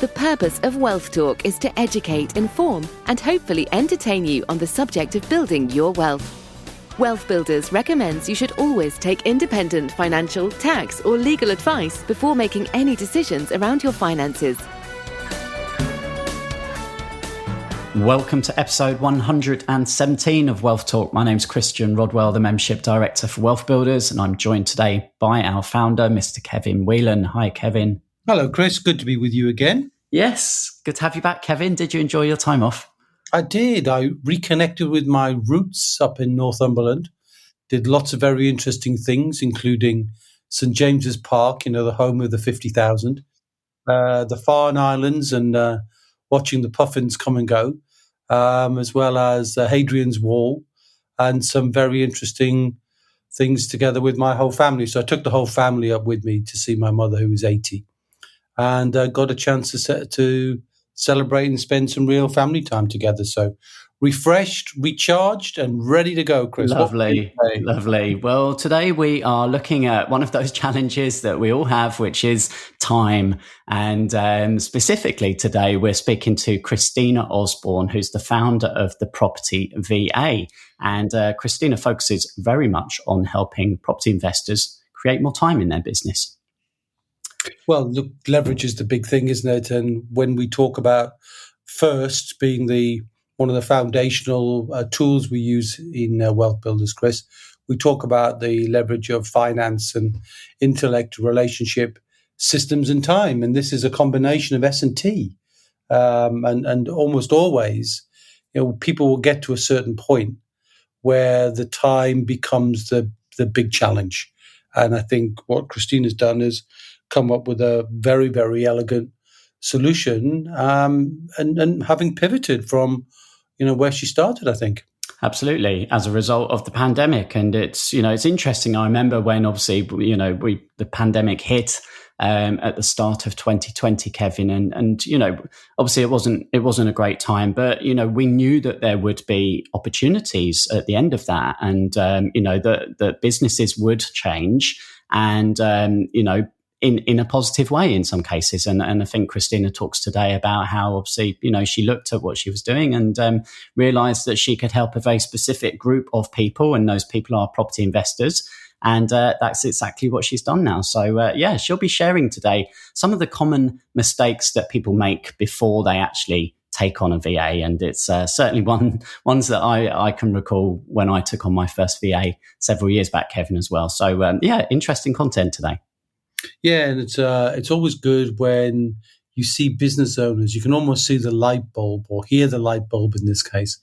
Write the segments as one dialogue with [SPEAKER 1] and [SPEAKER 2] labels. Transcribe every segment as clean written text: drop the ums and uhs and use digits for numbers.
[SPEAKER 1] The purpose of Wealth Talk is to educate, inform, and hopefully entertain you on the subject of building your wealth. WealthBuilders recommends you should always take independent financial, tax, or legal advice before making any decisions around your finances.
[SPEAKER 2] Welcome to episode 117 of Wealth Talk. My name's Christian Rodwell, the Membership Director for WealthBuilders, and I'm joined today by our founder, Mr. Kevin Whelan. Hi, Kevin.
[SPEAKER 3] Hello, Chris. Good to be with you again.
[SPEAKER 2] Yes, good to have you back, Kevin. Did you enjoy your time off?
[SPEAKER 3] I did. I reconnected with my roots up in Northumberland, did lots of very interesting things, including St. James's Park, the home of the 50,000, the Farne Islands, and watching the puffins come and go, as well as Hadrian's Wall, and some very interesting things together with my whole family. So I took the whole family up with me to see my mother, who was 80, and got a chance to celebrate and spend some real family time together. So refreshed, recharged, and ready to go, Chris.
[SPEAKER 2] Lovely. Well, today we are looking at one of those challenges that we all have, which is time. And specifically today, we're speaking to Cristina Osborne, who's the founder of the Property VA. And Cristina focuses very much on helping property investors create more time in their business.
[SPEAKER 3] Well, look, leverage is the big thing, isn't it? And when we talk about first being one of the foundational tools we use in WealthBuilders, Chris, we talk about the leverage of finance and intellect, relationship, systems, and time. And this is a combination of S&T. And almost always, people will get to a certain point where the time becomes the big challenge. And I think what Christina's done is come up with a very, very elegant solution, and having pivoted from where she started, I think.
[SPEAKER 2] Absolutely, as a result of the pandemic. And it's interesting. I remember when obviously the pandemic hit at the start of 2020, Kevin, and obviously it wasn't a great time, but we knew that there would be opportunities at the end of that, and that businesses would change, and in a positive way in some cases. And I think Christina talks today about how obviously, she looked at what she was doing and realized that she could help a very specific group of people, and those people are property investors. And that's exactly what she's done now. So, she'll be sharing today some of the common mistakes that people make before they actually take on a VA. And it's certainly ones that I can recall when I took on my first VA several years back, Kevin, as well. So, interesting content today.
[SPEAKER 3] Yeah, and it's always good when you see business owners. You can almost see the light bulb, or hear the light bulb in this case.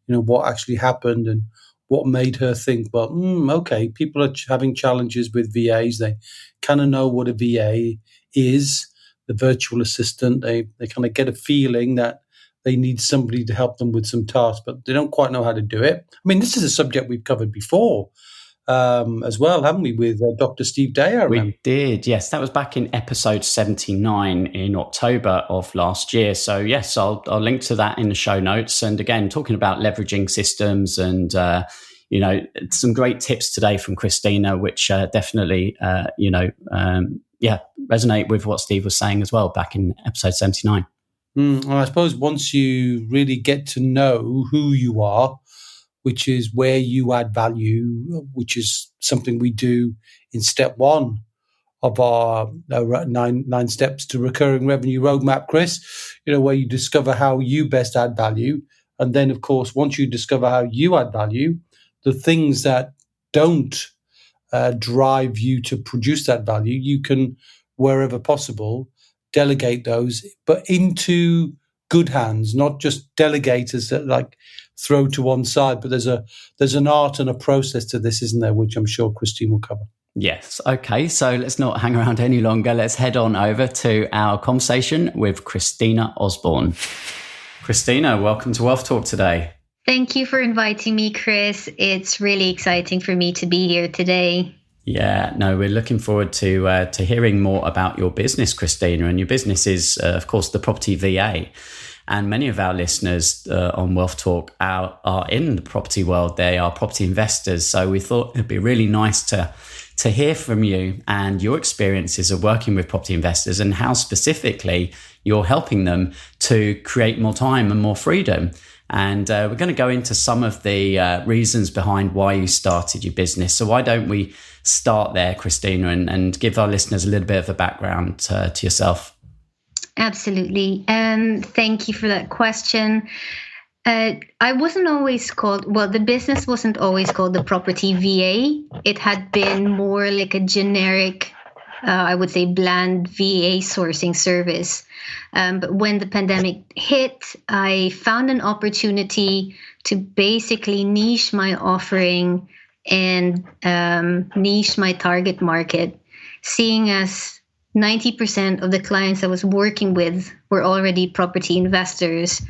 [SPEAKER 3] What actually happened and what made her think, well, okay, people are having challenges with VAs. They kind of know what a VA is, the virtual assistant. They kind of get a feeling that they need somebody to help them with some tasks, but they don't quite know how to do it. I mean, this is a subject we've covered before. As well, haven't we, with Dr. Steve Day?
[SPEAKER 2] We did, yes. That was back in episode 79 in October of last year. So, yes, I'll link to that in the show notes. And again, talking about leveraging systems and, some great tips today from Christina, which definitely, resonate with what Steve was saying as well back in episode 79.
[SPEAKER 3] Well, I suppose once you really get to know who you are, which is where you add value, which is something we do in step one of our nine steps to recurring revenue roadmap, Chris, where you discover how you best add value. And then, of course, once you discover how you add value, the things that don't drive you to produce that value, you can, wherever possible, delegate those, but into good hands, not just delegators that throw to one side. But there's an art and a process to this, isn't there, which I'm sure Christine will cover.
[SPEAKER 2] Yes. Okay. So let's not hang around any longer. Let's head on over to our conversation with Cristina Osborne. Cristina, welcome to Wealth Talk today.
[SPEAKER 4] Thank you for inviting me, Chris. It's really exciting for me to be here today.
[SPEAKER 2] Yeah, no, we're looking forward to hearing more about your business, Cristina. And your business is, of course, the Property VA. And many of our listeners on Wealth Talk are in the property world. They are property investors. So we thought it'd be really nice to to hear from you and your experiences of working with property investors and how specifically you're helping them to create more time and more freedom. And we're going to go into some of the reasons behind why you started your business. So why don't we start there, Christina, and give our listeners a little bit of a background to yourself?
[SPEAKER 4] Absolutely. Thank you for that question. I wasn't always the business wasn't always called the Property VA. It had been more like a generic, I would say, bland VA sourcing service. But when the pandemic hit, I found an opportunity to basically niche my offering and niche my target market, seeing as 90% of the clients I was working with were already property investors.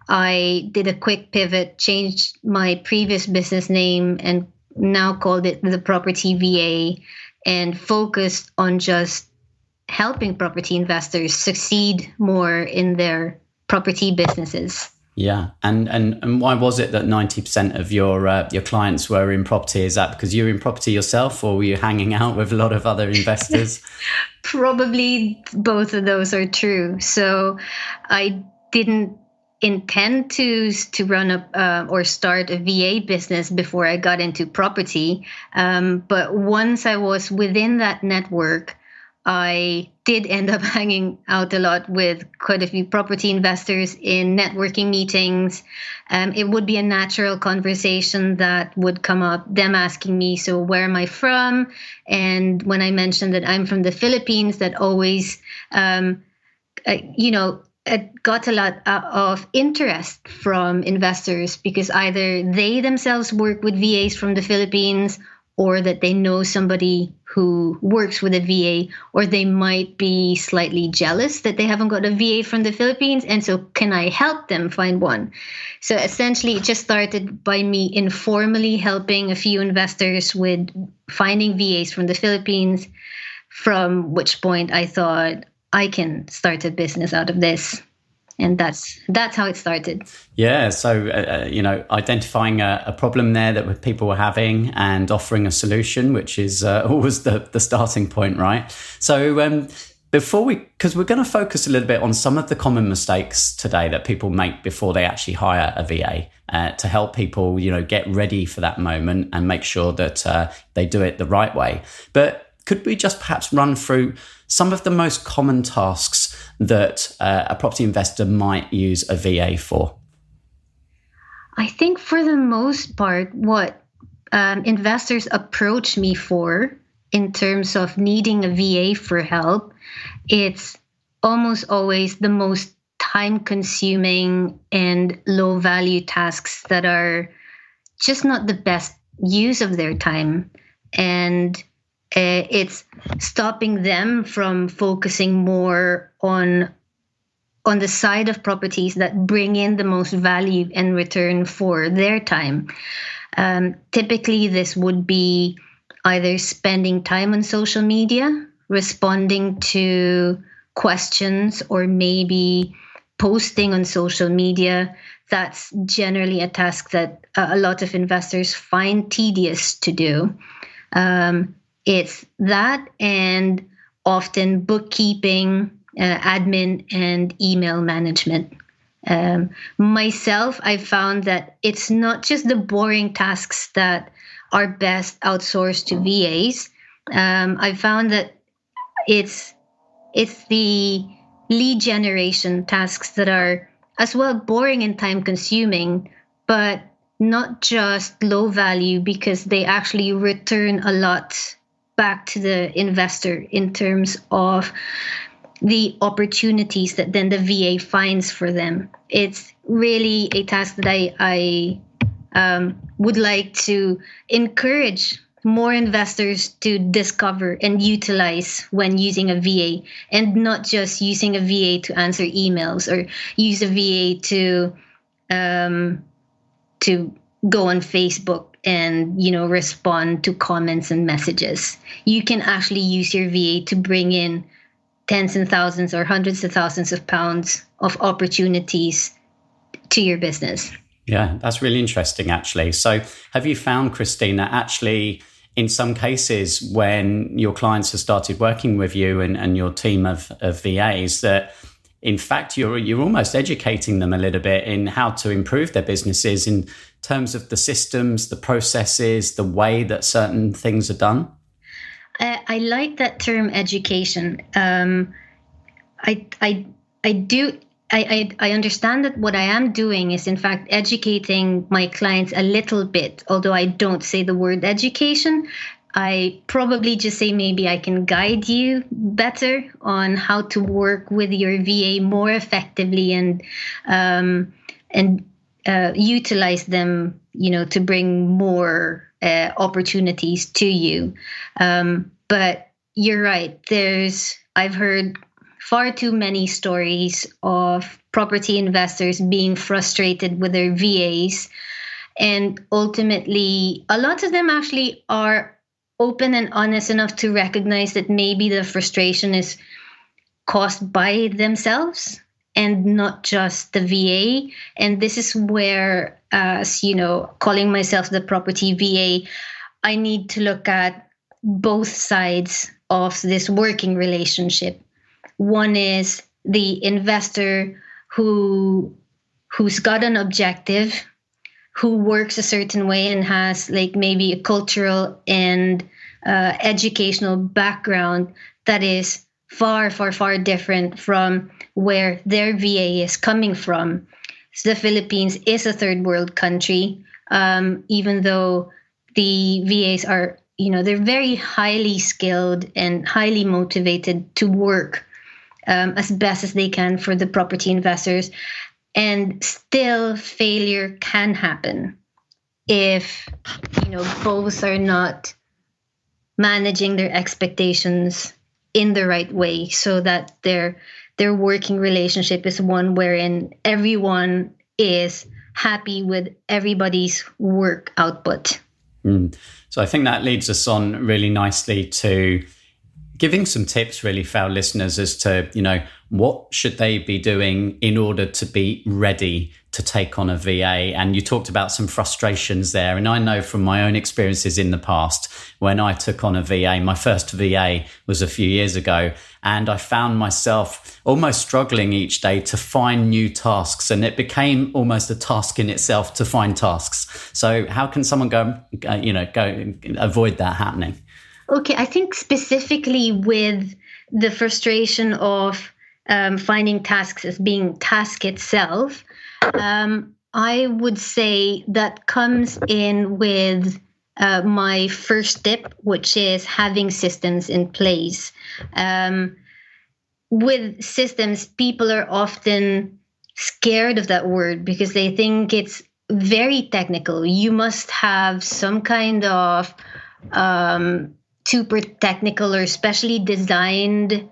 [SPEAKER 4] I did a quick pivot, changed my previous business name, and now called it the Property VA, and focused on just helping property investors succeed more in their property businesses.
[SPEAKER 2] Yeah, and why was it that 90% of your clients were in property? Is that because you're in property yourself, or were you hanging out with a lot of other investors?
[SPEAKER 4] Probably both of those are true. So I didn't intend to run or start a VA business before I got into property. But once I was within that network, I did end up hanging out a lot with quite a few property investors in networking meetings. It would be a natural conversation that would come up, them asking me, so where am I from? And when I mentioned that I'm from the Philippines, that always, it got a lot of interest from investors, because either they themselves work with VAs from the Philippines, or that they know somebody who works with a VA, or they might be slightly jealous that they haven't got a VA from the Philippines. And so can I help them find one? So essentially it just started by me informally helping a few investors with finding VAs from the Philippines, from which point I thought I can start a business out of this. And that's how it started.
[SPEAKER 2] Yeah. So, identifying a problem there that people were having and offering a solution, which is always the starting point, right? So because we're going to focus a little bit on some of the common mistakes today that people make before they actually hire a VA to help people, get ready for that moment and make sure that they do it the right way. But could we just perhaps run through some of the most common tasks that a property investor might use a VA for?
[SPEAKER 4] I think for the most part, what investors approach me for in terms of needing a VA for help, it's almost always the most time-consuming and low-value tasks that are just not the best use of their time. And it's stopping them from focusing more on the side of properties that bring in the most value and return for their time. Typically, this would be either spending time on social media, responding to questions, or maybe posting on social media. That's generally a task that a lot of investors find tedious to do. It's that, and often bookkeeping, admin, and email management. Myself, I found that it's not just the boring tasks that are best outsourced to VAs. I found that it's the lead generation tasks that are as well boring and time consuming, but not just low value, because they actually return a lot back to the investor in terms of the opportunities that then the VA finds for them. It's really a task that I would like to encourage more investors to discover and utilize when using a VA, and not just using a VA to answer emails or use a VA to go on Facebook and respond to comments and messages. You can actually use your VA to bring in tens and thousands or hundreds of thousands of pounds of opportunities to your business.
[SPEAKER 2] Yeah, that's really interesting, actually. So have you found, Christina, actually in some cases, when your clients have started working with you and your team of VAs, that in fact you're almost educating them a little bit in how to improve their businesses in terms of the systems, the processes, the way that certain things are done?
[SPEAKER 4] I like that term, education. I understand that what I am doing is, in fact, educating my clients a little bit, although I don't say the word education. I probably just say maybe I can guide you better on how to work with your VA more effectively and utilize them, to bring more opportunities to you. But you're right. I've heard far too many stories of property investors being frustrated with their VAs. And ultimately, a lot of them actually are open and honest enough to recognize that maybe the frustration is caused by themselves and not just the VA. And this is where, calling myself the property VA, I need to look at both sides of this working relationship. One is the investor who's got an objective, who works a certain way and has maybe a cultural and educational background that is far, far, far different from where their VA is coming from. So the Philippines is a third world country, even though the VAs are, they're very highly skilled and highly motivated to work as best as they can for the property investors. And still failure can happen if, both are not managing their expectations in the right way, so that their working relationship is one wherein everyone is happy with everybody's work output.
[SPEAKER 2] So I think that leads us on really nicely to giving some tips really for our listeners as to, what should they be doing in order to be ready to take on a VA? And you talked about some frustrations there. And I know from my own experiences in the past, when I took on a VA, my first VA was a few years ago, and I found myself almost struggling each day to find new tasks. And it became almost a task in itself to find tasks. So how can someone go avoid that happening?
[SPEAKER 4] Okay, I think specifically with the frustration of finding tasks as being task itself, I would say that comes in with my first tip, which is having systems in place. With systems, people are often scared of that word because they think it's very technical. You must have some kind of super technical or specially designed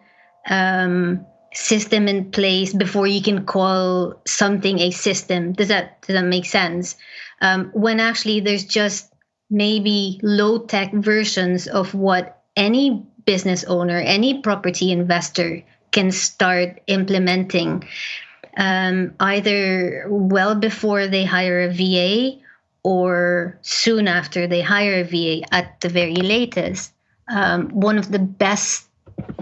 [SPEAKER 4] system in place before you can call something a system. Does that make sense? When actually there's just maybe low-tech versions of what any business owner, any property investor can start implementing, either well before they hire a VA or soon after they hire a VA at the very latest. One of the best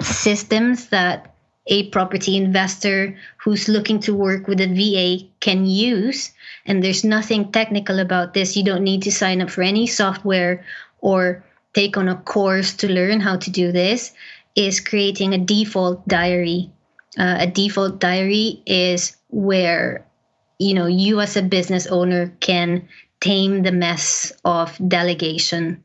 [SPEAKER 4] systems that a property investor who's looking to work with a VA can use, and there's nothing technical about this. You don't need to sign up for any software or take on a course to learn how to do this, is creating a default diary. A default diary is where, you as a business owner can tame the mess of delegation.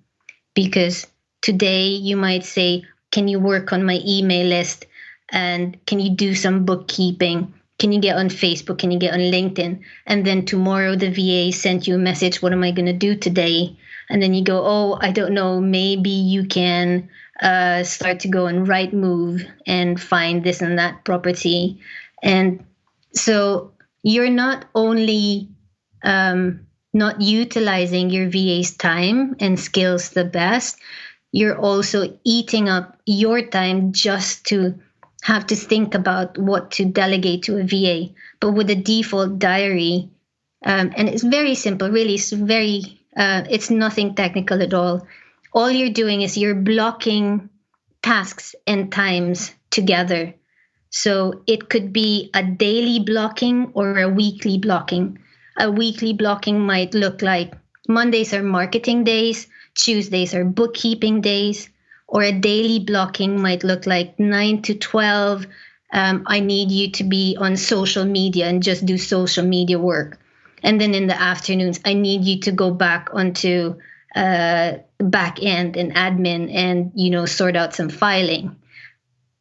[SPEAKER 4] Because today you might say, can you work on my email list? And can you do some bookkeeping? Can you get on Facebook? Can you get on LinkedIn? And then tomorrow the VA sent you a message, what am I going to do today? And then you go, oh, I don't know, maybe you can start to go on Rightmove and find this and that property. And so you're not only not utilizing your VA's time and skills the best, you're also eating up your time just to have to think about what to delegate to a VA. But with a default diary, and it's very simple, really, it's nothing technical at all. all you're doing is you're blocking tasks and times together. So it could be a daily blocking or a weekly blocking. A weekly blocking might look like Mondays are marketing days, Tuesdays are bookkeeping days, or a daily blocking might look like 9 to 12. I need you to be on social media and just do social media work. And then in the afternoons, I need you to go back onto back end and admin and, sort out some filing.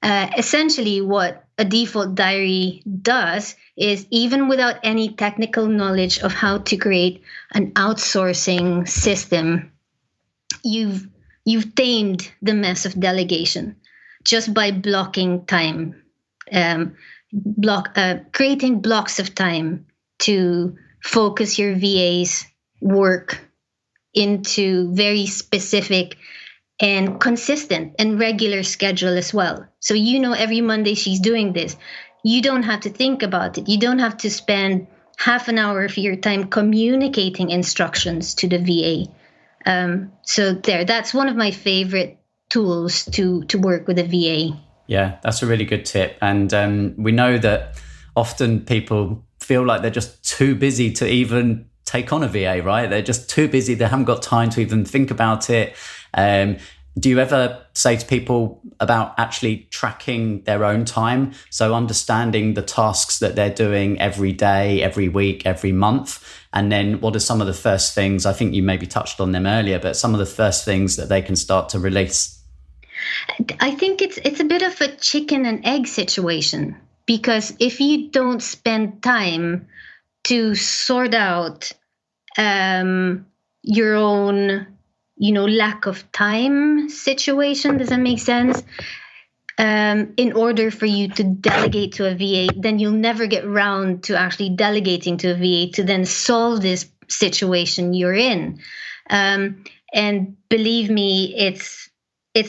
[SPEAKER 4] Essentially, what a default diary does is, even without any technical knowledge of how to create an outsourcing system, you've tamed the mess of delegation just by blocking time, creating blocks of time to focus your VA's work into very specific and consistent and regular schedule as well. So every Monday she's doing this. You don't have to think about it. You don't have to spend half an hour of your time communicating instructions to the VA. So that's one of my favorite tools to work with a VA.
[SPEAKER 2] Yeah, that's a really good tip. And we know that often people feel like they're just too busy to even take on a VA, right? They're just too busy. They haven't got time to even think about it. Do you ever say to people about actually tracking their own time? So understanding the tasks that they're doing every day, every week, every month. And then what are some of the first things, I think you maybe touched on them earlier, but some of the first things that they can start to release?
[SPEAKER 4] I think it's a bit of a chicken and egg situation, because if you don't spend time to sort out your own lack of time situation, does that make sense? In order for you to delegate to a VA, then you'll never get round to actually delegating to a VA to then solve this situation you're in. And believe me, it's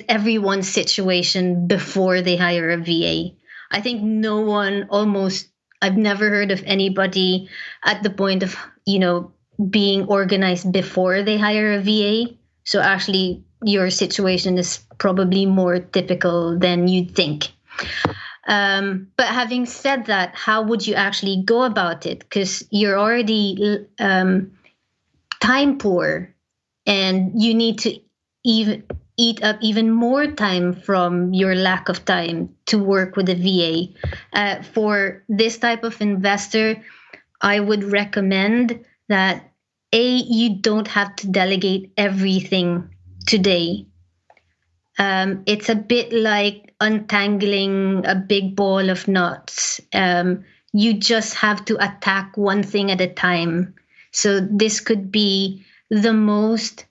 [SPEAKER 4] everyone's situation before they hire a VA. I think I've never heard of anybody at the point of, being organized before they hire a VA. So actually, your situation is probably more typical than you'd think. But having said that, how would you actually go about it? Because you're already time poor, and you need to eat up even more time from your lack of time to work with a VA. For this type of investor, I would recommend that you don't have to delegate everything today. It's a bit like untangling a big ball of knots. You just have to attack one thing at a time. So this could be the most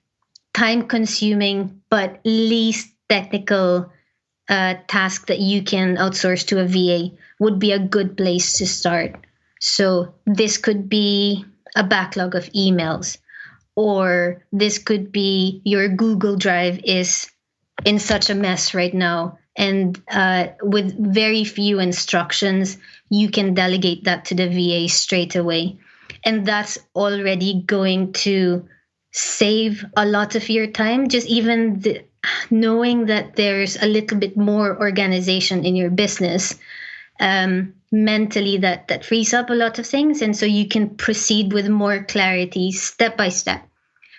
[SPEAKER 4] time-consuming but least technical task that you can outsource to a VA would be a good place to start. So this could be a backlog of emails, or this could be your Google Drive is in such a mess right now, and with very few instructions, you can delegate that to the VA straight away. And that's already going to save a lot of your time. Just even knowing that there's a little bit more organization in your business, mentally that frees up a lot of things. And so you can proceed with more clarity step by step.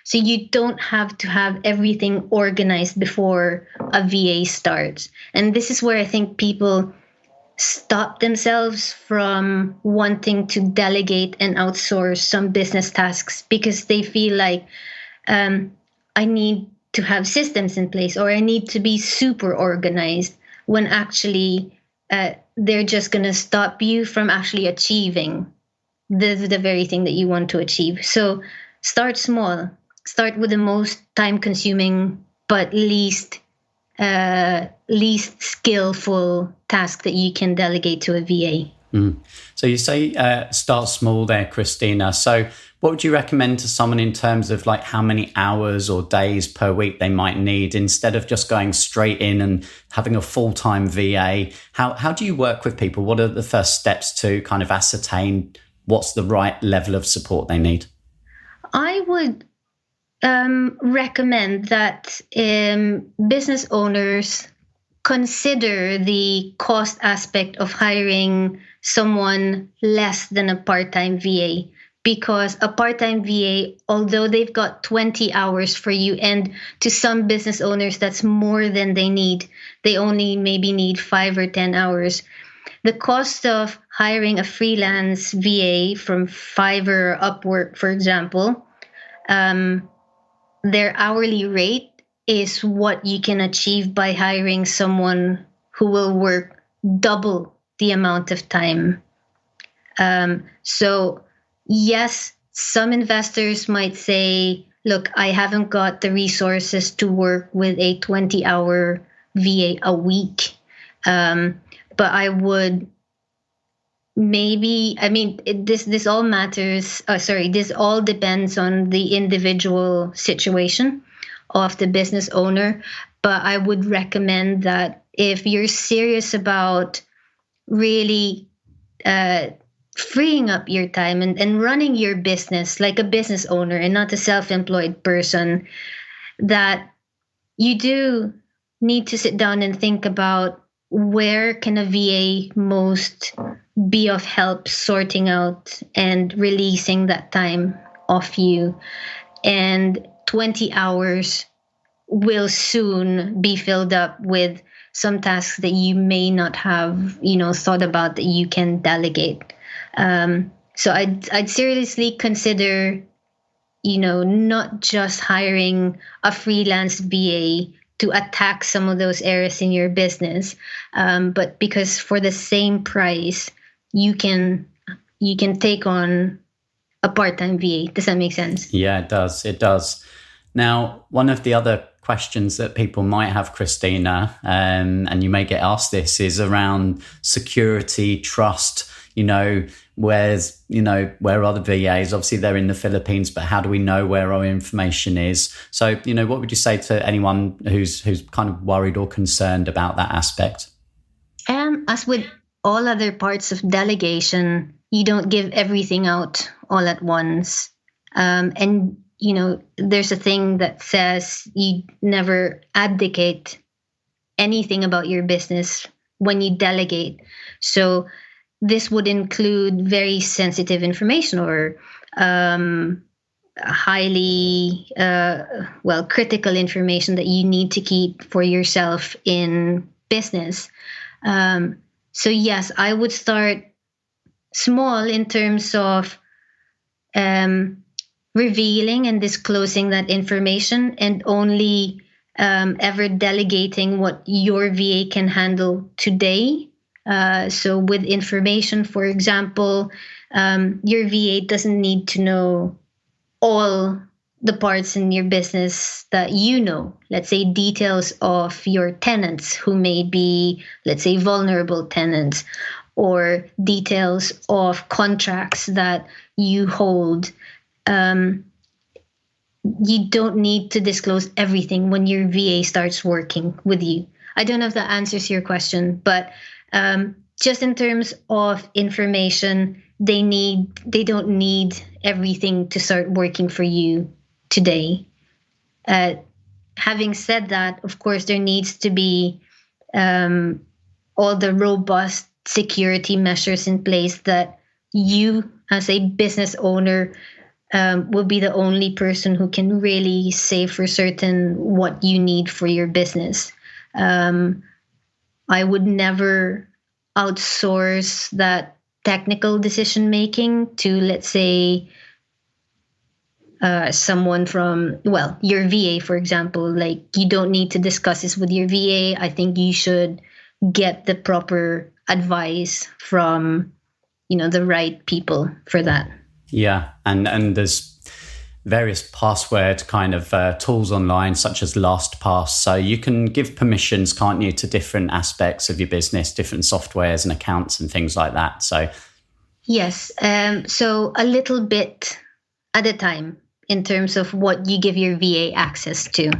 [SPEAKER 4] So you don't have to have everything organized before a VA starts. And this is where I think people stop themselves from wanting to delegate and outsource some business tasks, because they feel like I need to have systems in place, or I need to be super organized, when actually they're just going to stop you from actually achieving the very thing that you want to achieve. So start small. Start with the most time-consuming but least skillful task that you can delegate to a VA.
[SPEAKER 2] So you say start small there, Christina. So what would you recommend to someone in terms of like how many hours or days per week they might need, instead of just going straight in and having a full-time VA? How do you work with people? What are the first steps to kind of ascertain what's the right level of support they need?
[SPEAKER 4] I would recommend that business owners consider the cost aspect of hiring someone less than a part-time VA, because a part-time VA, although they've got 20 hours for you, and to some business owners that's more than they need, they only maybe need 5 or 10 hours. The cost of hiring a freelance VA from Fiverr or Upwork, for example, their hourly rate is what you can achieve by hiring someone who will work double the amount of time. So yes, some investors might say, look, I haven't got the resources to work with a 20-hour VA a week. But I would this all matters. This all depends on the individual situation of the business owner. But I would recommend that if you're serious about really freeing up your time and running your business like a business owner and not a self-employed person, that you do need to sit down and think about where can a VA most be of help sorting out and releasing that time off you. And 20 hours will soon be filled up with some tasks that you may not have, thought about that you can delegate. So I'd seriously consider, not just hiring a freelance VA to attack some of those areas in your business, but because for the same price, you can take on a part-time VA. Does that make sense?
[SPEAKER 2] Yeah, it does. It does. Now, one of the other questions that people might have, Christina, and you may get asked this, is around security, trust. Where are the VAs? Obviously, they're in the Philippines, but how do we know where our information is? So, what would you say to anyone who's kind of worried or concerned about that aspect?
[SPEAKER 4] As with all other parts of delegation, you don't give everything out all at once. And there's a thing that says you never abdicate anything about your business when you delegate. So this would include very sensitive information or highly, critical information that you need to keep for yourself in business. So yes, I would start small in terms of revealing and disclosing that information, and only ever delegating what your VA can handle today. So with information, for example, your VA doesn't need to know all the parts in your business that let's say details of your tenants who may be, let's say, vulnerable tenants, or details of contracts that you hold. You don't need to disclose everything when your VA starts working with you. I don't know if that answers your question, but just in terms of information, they don't need everything to start working for you today. Having said that, of course, there needs to be all the robust security measures in place that you, as a business owner, will be the only person who can really say for certain what you need for your business. I would never outsource that technical decision making to, let's say, someone from, your VA, for example. Like, you don't need to discuss this with your VA. I think you should get the proper advice from, the right people for that.
[SPEAKER 2] Yeah, and there's various password kind of tools online, such as LastPass. So you can give permissions, can't you, to different aspects of your business, different softwares and accounts and things like that. So
[SPEAKER 4] yes, so a little bit at a time in terms of what you give your VA access to.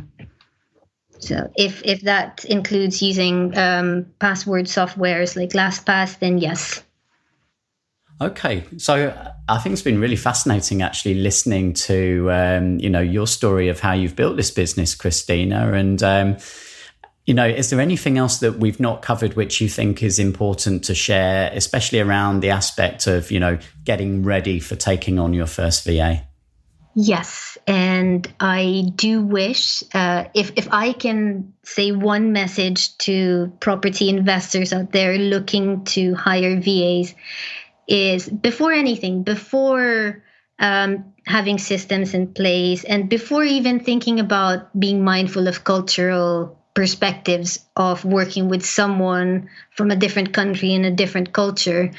[SPEAKER 4] So if that includes using password softwares like LastPass, then yes.
[SPEAKER 2] Okay, so I think it's been really fascinating actually listening to your story of how you've built this business, Christina. And is there anything else that we've not covered which you think is important to share, especially around the aspect of getting ready for taking on your first VA?
[SPEAKER 4] Yes, and I do wish if I can say one message to property investors out there looking to hire VAs, is before anything, before having systems in place, and before even thinking about being mindful of cultural perspectives of working with someone from a different country and a different culture,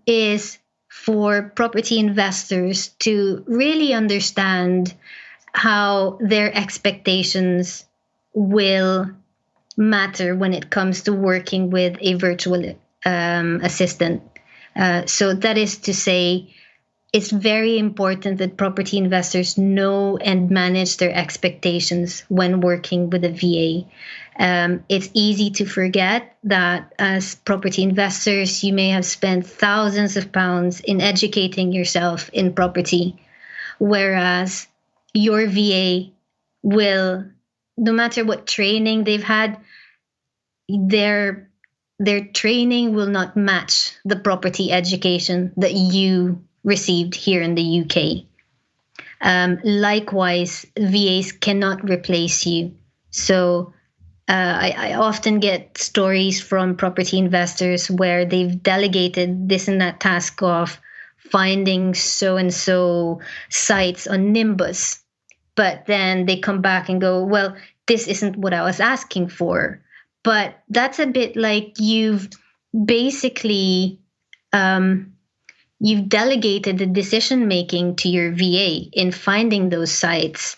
[SPEAKER 4] is for property investors to really understand how their expectations will matter when it comes to working with a virtual assistant. So that is to say, it's very important that property investors know and manage their expectations when working with a VA. It's easy to forget that as property investors, you may have spent thousands of pounds in educating yourself in property, whereas your VA will, no matter what training they've had, their training will not match the property education that you received here in the UK. Likewise, VAs cannot replace you. So I often get stories from property investors where they've delegated this and that task of finding so-and-so sites on Nimbus, but then they come back and go, well, this isn't what I was asking for. But that's a bit like you've basically you've delegated the decision making to your VA in finding those sites,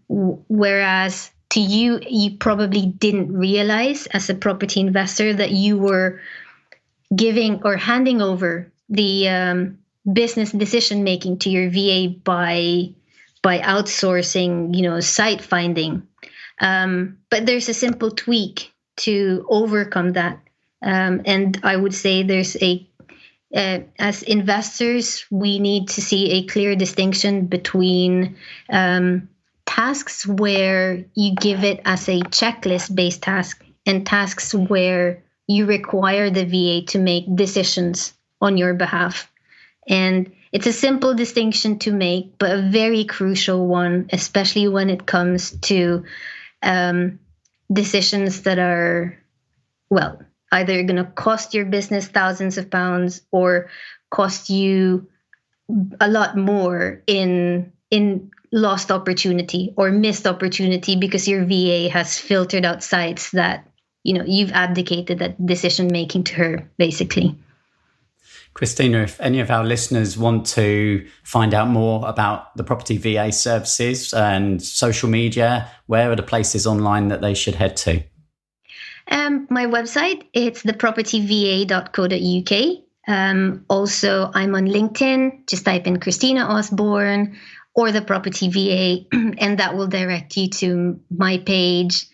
[SPEAKER 4] whereas to you, you probably didn't realize as a property investor that you were giving or handing over the business decision making to your VA by outsourcing, site finding. But there's a simple tweak to overcome that. And I would say there's as investors, we need to see a clear distinction between tasks where you give it as a checklist-based task and tasks where you require the VA to make decisions on your behalf. And it's a simple distinction to make, but a very crucial one, especially when it comes to decisions that are, either going to cost your business thousands of pounds or cost you a lot more in lost opportunity or missed opportunity because your VA has filtered out sites that, you've abdicated that decision making to her, basically.
[SPEAKER 2] Christina, if any of our listeners want to find out more about the property VA services and social media, where are the places online that they should head to?
[SPEAKER 4] My website, it's thepropertyva.co.uk. Also, I'm on LinkedIn. Just type in Cristina Osborne or the Property VA, and that will direct you to my page.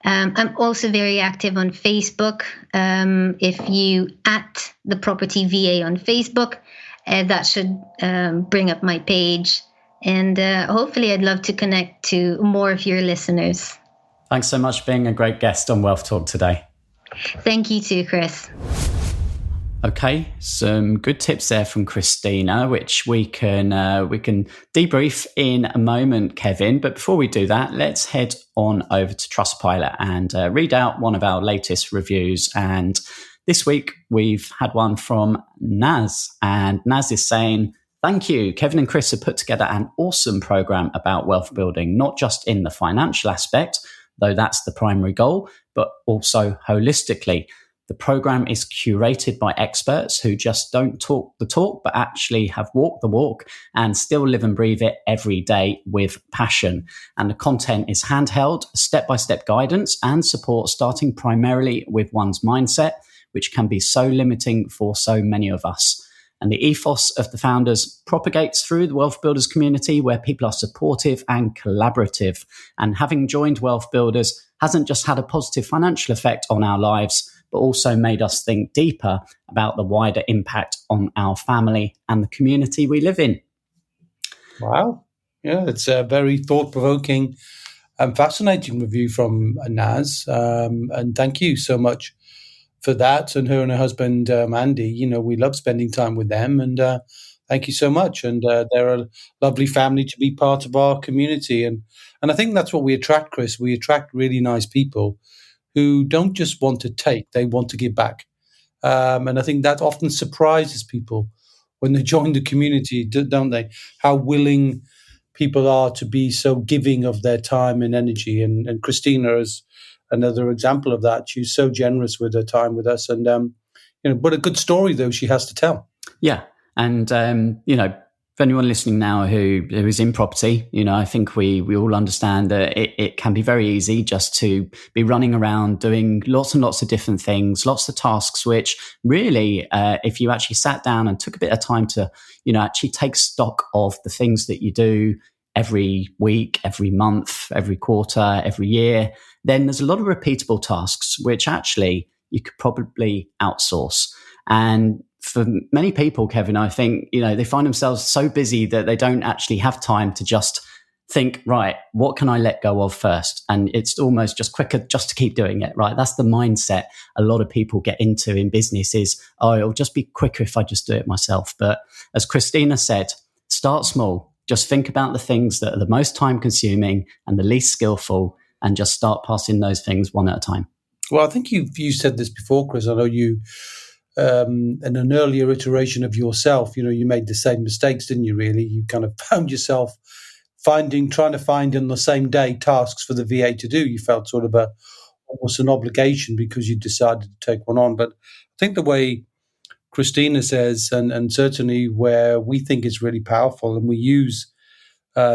[SPEAKER 4] I'm also very active on Facebook. If you at the Property VA on Facebook, that should bring up my page. And hopefully I'd love to connect to more of your listeners.
[SPEAKER 2] Thanks so much for being a great guest on Wealth Talk today.
[SPEAKER 4] Thank you too, Chris.
[SPEAKER 2] Okay, some good tips there from Christina, which we can debrief in a moment, Kevin. But before we do that, let's head on over to Trustpilot and read out one of our latest reviews. And this week we've had one from Naz, and Naz is saying, "Thank you. Kevin and Chris have put together an awesome program about wealth building, not just in the financial aspect, though that's the primary goal, but also holistically. The program is curated by experts who just don't talk the talk, but actually have walked the walk and still live and breathe it every day with passion. And the content is handheld, step-by-step guidance and support, starting primarily with one's mindset, which can be so limiting for so many of us. And the ethos of the founders propagates through the Wealth Builders community, where people are supportive and collaborative. And having joined Wealth Builders hasn't just had a positive financial effect on our lives, but also made us think deeper about the wider impact on our family and the community we live in.
[SPEAKER 3] Wow. Yeah, it's a very thought-provoking and fascinating review from Naz. And thank you so much for that. And her husband, Andy, we love spending time with them. And thank you so much. And they're a lovely family to be part of our community. And I think that's what we attract, Chris. We attract really nice people who don't just want to take, they want to give back. And I think that often surprises people when they join the community, don't they? How willing people are to be so giving of their time and energy. And Christina is another example of that. She's so generous with her time with us. And, but a good story, though, she has to tell.
[SPEAKER 2] Yeah. And, for anyone listening now who is in property, I think we all understand that it can be very easy just to be running around doing lots and lots of different things, lots of tasks, which really, if you actually sat down and took a bit of time to, actually take stock of the things that you do every week, every month, every quarter, every year, then there's a lot of repeatable tasks, which actually you could probably outsource. And for many people, Kevin, I think, they find themselves so busy that they don't actually have time to just think, right, what can I let go of first? And it's almost just quicker just to keep doing it, right? That's the mindset a lot of people get into in business is, it'll just be quicker if I just do it myself. But as Christina said, start small. Just think about the things that are the most time consuming and the least skillful, and just start passing those things one at a time.
[SPEAKER 3] Well, I think you said this before, Chris. I know you, in an earlier iteration of yourself, you made the same mistakes, didn't you, really? You kind of found yourself trying to find in the same day tasks for the VA to do. You felt sort of almost an obligation because you decided to take one on. But I think the way Christina says, and certainly where we think is really powerful, and we use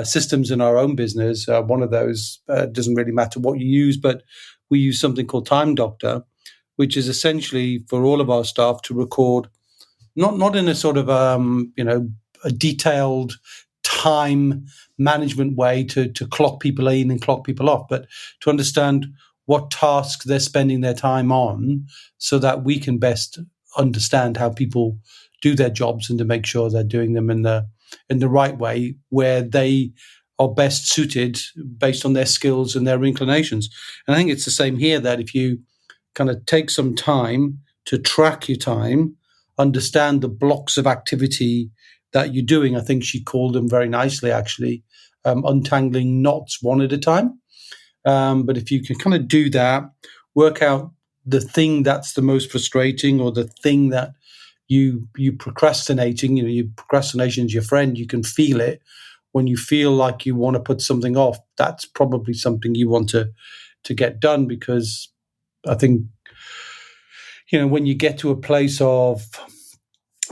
[SPEAKER 3] systems in our own business. One of those doesn't really matter what you use, but we use something called Time Doctor, which is essentially for all of our staff to record, not in a sort of a detailed time management way to clock people in and clock people off, but to understand what tasks they're spending their time on, so that we can best understand how people do their jobs and to make sure they're doing them in the right way, where they are best suited based on their skills and their inclinations. And I think it's the same here, that if you kind of take some time to track your time, understand the blocks of activity that you're doing. I think she called them very nicely, actually, untangling knots one at a time. But if you can kind of do that, work out the thing that's the most frustrating, or the thing that you procrastinating, your procrastination is your friend. You can feel it when you feel like you want to put something off. That's probably something you want to get done, because I think, when you get to a place of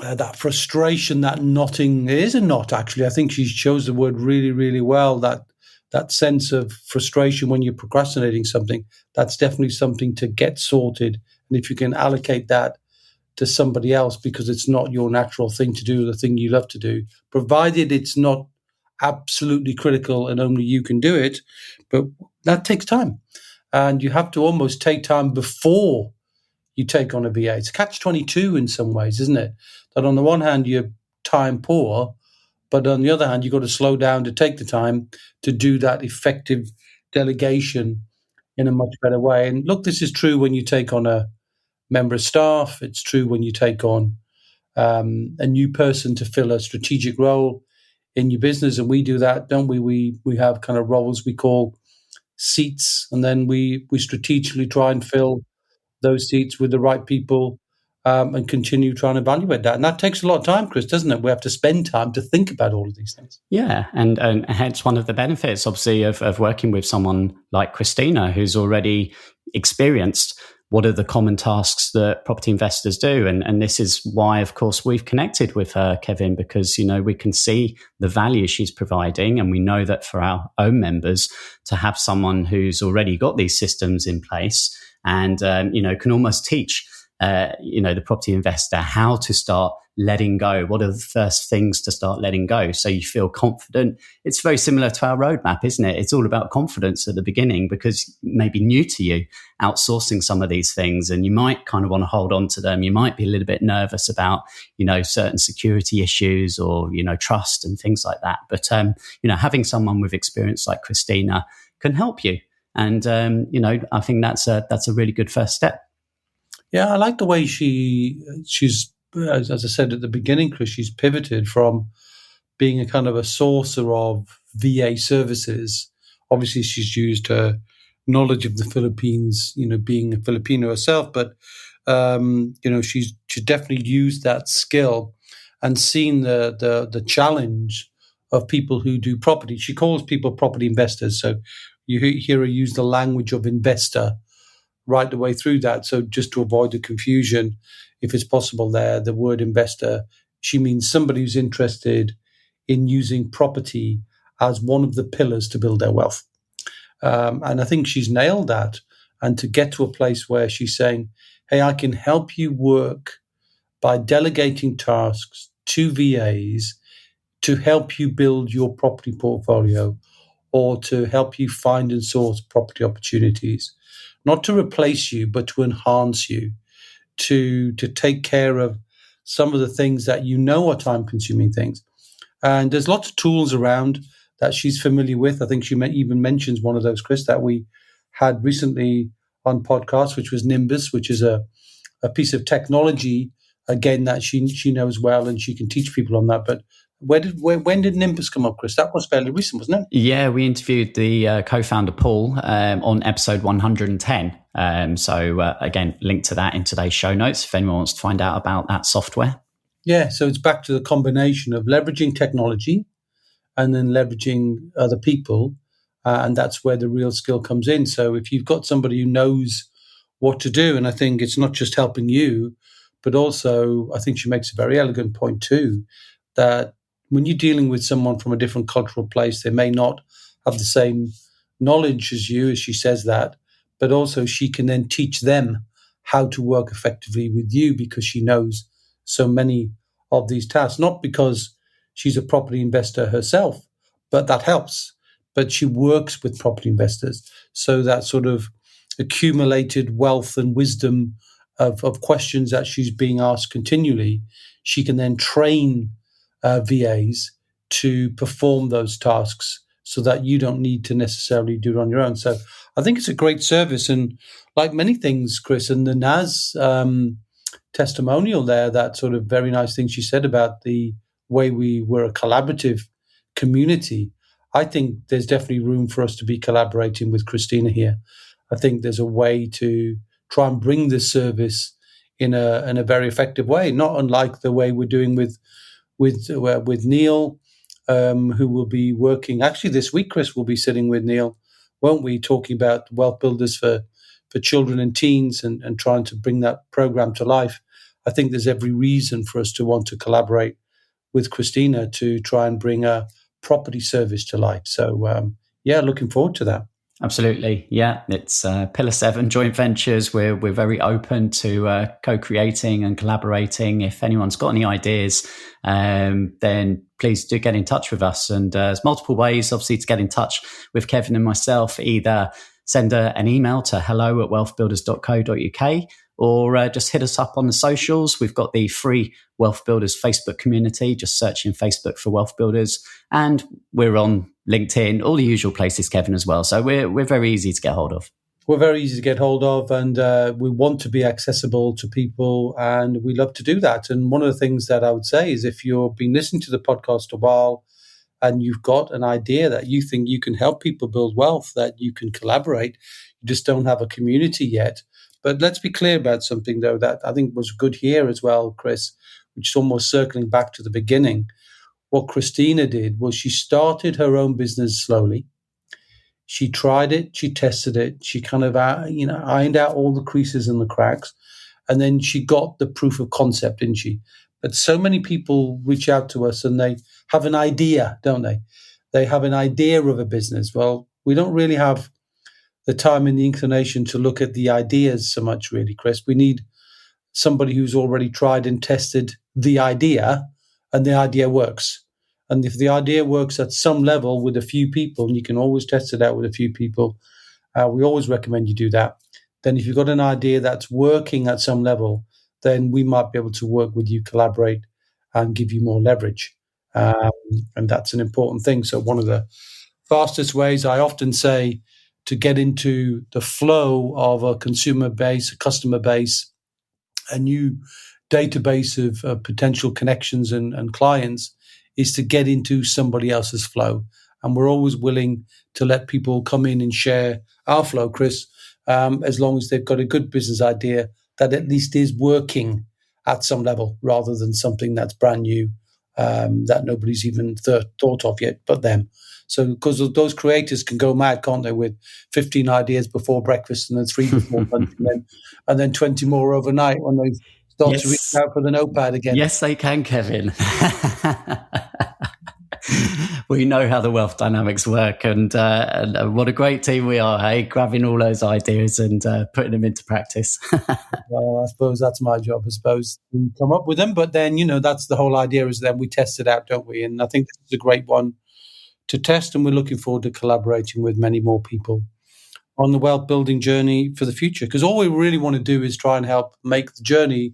[SPEAKER 3] that frustration, that knotting, it is a knot, actually. I think she chose the word really, really well, that sense of frustration when you're procrastinating something. That's definitely something to get sorted. And if you can allocate that to somebody else, because it's not your natural thing to do, the thing you love to do, provided it's not absolutely critical and only you can do it, but that takes time. And you have to almost take time before you take on a VA. It's catch-22 in some ways, isn't it? That on the one hand, you're time poor, but on the other hand, you've got to slow down to take the time to do that effective delegation in a much better way. And look, this is true when you take on a member of staff. It's true when you take on a new person to fill a strategic role in your business. And we do that, don't we? We have kind of roles we call seats, and then we strategically try and fill those seats with the right people, and continue trying to evaluate that. And that takes a lot of time, Chris, doesn't it? We have to spend time to think about all of these things.
[SPEAKER 2] Yeah, and hence one of the benefits, obviously, of working with someone like Christina, who's already experienced what are the common tasks that property investors do. And this is why, of course, we've connected with her, Kevin, because, we can see the value she's providing. And we know that for our own members, to have someone who's already got these systems in place and, can almost teach the property investor how to start letting go. What are the first things to start letting go so you feel confident? It's very similar to our roadmap, isn't it? It's all about confidence at the beginning, because maybe new to you, outsourcing some of these things, and you might kind of want to hold on to them. You might be a little bit nervous about, certain security issues or, trust and things like that. But, having someone with experience like Christina can help you. And, I think that's a really good first step.
[SPEAKER 3] Yeah, I like the way she's, as I said at the beginning, Chris, she's pivoted from being a kind of a sourcer of VA services. Obviously, she's used her knowledge of the Philippines, being a Filipino herself, but, she's definitely used that skill and seen the challenge of people who do property. She calls people property investors. So you hear her use the language of investor right the way through that. So just to avoid the confusion, if it's possible there, the word investor, she means somebody who's interested in using property as one of the pillars to build their wealth. And I think she's nailed that. And to get to a place where she's saying, hey, I can help you work by delegating tasks to VAs to help you build your property portfolio, or to help you find and source property opportunities. Not to replace you, but to enhance you, to take care of some of the things that are time-consuming things. And there's lots of tools around that she's familiar with. I think she even mentions one of those, Chris, that we had recently on podcast, which was Nimbus, which is a piece of technology, again, that she knows well, and she can teach people on that. But when did Nimbus come up, Chris? That was fairly recent, wasn't it?
[SPEAKER 2] Yeah, we interviewed the co-founder Paul on episode 110. Again, link to that in today's show notes if anyone wants to find out about that software.
[SPEAKER 3] Yeah, so it's back to the combination of leveraging technology and then leveraging other people, and that's where the real skill comes in. So if you've got somebody who knows what to do, and I think it's not just helping you, but also I think she makes a very elegant point too, that when you're dealing with someone from a different cultural place, they may not have the same knowledge as you, as she says that, but also she can then teach them how to work effectively with you, because she knows so many of these tasks, not because she's a property investor herself, but that helps. But she works with property investors. So that sort of accumulated wealth and wisdom of questions that she's being asked continually, she can then train VAs to perform those tasks so that you don't need to necessarily do it on your own. So I think it's a great service. And like many things, Chris, and the NAS testimonial there, that sort of very nice thing she said about the way we were a collaborative community, I think there's definitely room for us to be collaborating with Christina here. I think there's a way to try and bring this service in a very effective way, not unlike the way we're doing with Neil, who will be working. Actually, this week, Chris, will be sitting with Neil, won't we, talking about Wealth Builders for children and teens, and trying to bring that program to life. I think there's every reason for us to want to collaborate with Christina to try and bring a property service to life. So, looking forward to that.
[SPEAKER 2] Absolutely. Yeah, it's Pillar 7 joint ventures. We're very open to co-creating and collaborating. If anyone's got any ideas, then please do get in touch with us. And there's multiple ways, obviously, to get in touch with Kevin and myself. Either send an email to hello@wealthbuilders.co.uk, or just hit us up on the socials. We've got the free Wealth Builders Facebook community. Just search in Facebook for Wealth Builders. And we're on LinkedIn, all the usual places, Kevin, as well. So we're very easy to get hold of.
[SPEAKER 3] We're very easy to get hold of, and we want to be accessible to people, and we love to do that. And one of the things that I would say is, if you've been listening to the podcast a while and you've got an idea that you think you can help people build wealth, that you can collaborate, you just don't have a community yet. But let's be clear about something, though, that I think was good here as well, Chris, which is almost circling back to the beginning. What Christina did was she started her own business slowly. She tried it, she tested it, she kind of ironed out all the creases and the cracks, and then she got the proof of concept, didn't she? But so many people reach out to us and they have an idea, don't they? They have an idea of a business. Well, we don't really have the time and the inclination to look at the ideas so much, really, Chris. We need somebody who's already tried and tested the idea, and the idea works. And if the idea works at some level with a few people, and you can always test it out with a few people, we always recommend you do that. Then if you've got an idea that's working at some level, then we might be able to work with you, collaborate, and give you more leverage. And that's an important thing. So one of the fastest ways, I often say, to get into the flow of a consumer base, a customer base, a new database of potential connections and clients, is to get into somebody else's flow. And we're always willing to let people come in and share our flow, Chris, as long as they've got a good business idea that at least is working at some level, rather than something that's brand new, that nobody's even thought of yet but them. So because those creators can go mad, can't they, with 15 ideas before breakfast and then 3 before lunch and then 20 more overnight when they start to reach out for the notepad again.
[SPEAKER 2] Yes, they can, Kevin. We know how the wealth dynamics work, and what a great team we are, hey, grabbing all those ideas and putting them into practice.
[SPEAKER 3] Well, I suppose that's my job, to come up with them. But then, that's the whole idea, is then we test it out, don't we? And I think this is a great one to test, and we're looking forward to collaborating with many more people on the wealth building journey for the future. Because all we really want to do is try and help make the journey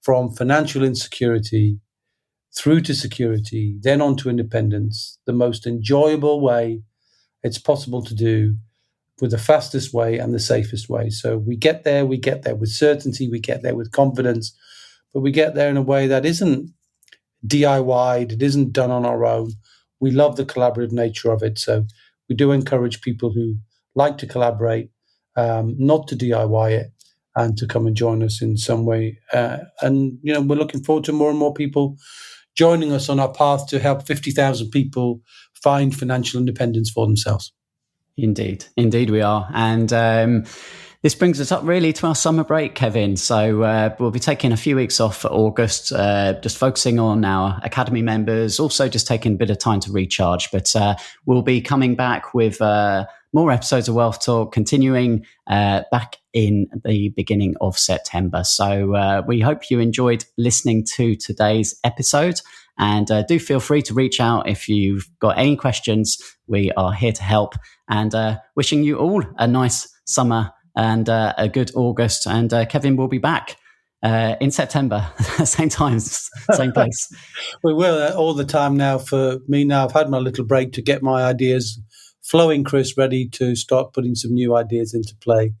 [SPEAKER 3] from financial insecurity through to security, then on to independence, the most enjoyable way it's possible to do, with the fastest way and the safest way. So we get there with certainty, we get there with confidence, but we get there in a way that isn't DIY'd, it isn't done on our own. We love the collaborative nature of it. So we do encourage people who like to collaborate, not to DIY it, and to come and join us in some way. And we're looking forward to more and more people joining us on our path to help 50,000 people find financial independence for themselves.
[SPEAKER 2] Indeed we are. And this brings us up really to our summer break, Kevin. So we'll be taking a few weeks off for August, just focusing on our Academy members, also just taking a bit of time to recharge. But we'll be coming back with more episodes of Wealth Talk, continuing back in the beginning of September. So we hope you enjoyed listening to today's episode. And do feel free to reach out if you've got any questions. We are here to help. And wishing you all a nice summer and a good August. And Kevin will be back in September, same time, same place.
[SPEAKER 3] We will all the time now. For me now, I've had my little break to get my ideas flowing, Chris, ready to start putting some new ideas into play,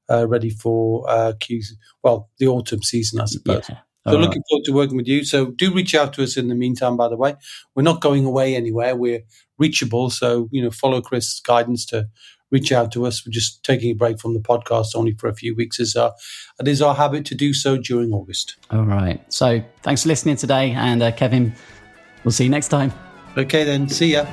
[SPEAKER 3] ready for the autumn season, I suppose. Yeah. So looking forward to working with you. So do reach out to us in the meantime, by the way. We're not going away anywhere. We're reachable. So, follow Chris' guidance to reach out to us. We're just taking a break from the podcast only for a few weeks. It is our habit to do so during August.
[SPEAKER 2] All right. So thanks for listening today. And Kevin, we'll see you next time.
[SPEAKER 3] Okay, then. See ya.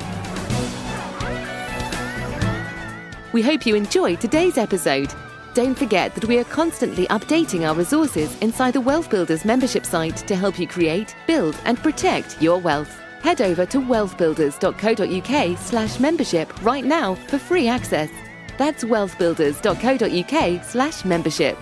[SPEAKER 1] We hope you enjoyed today's episode. Don't forget that we are constantly updating our resources inside the WealthBuilders membership site to help you create, build, and protect your wealth. Head over to wealthbuilders.co.uk/membership right now for free access. That's wealthbuilders.co.uk/membership.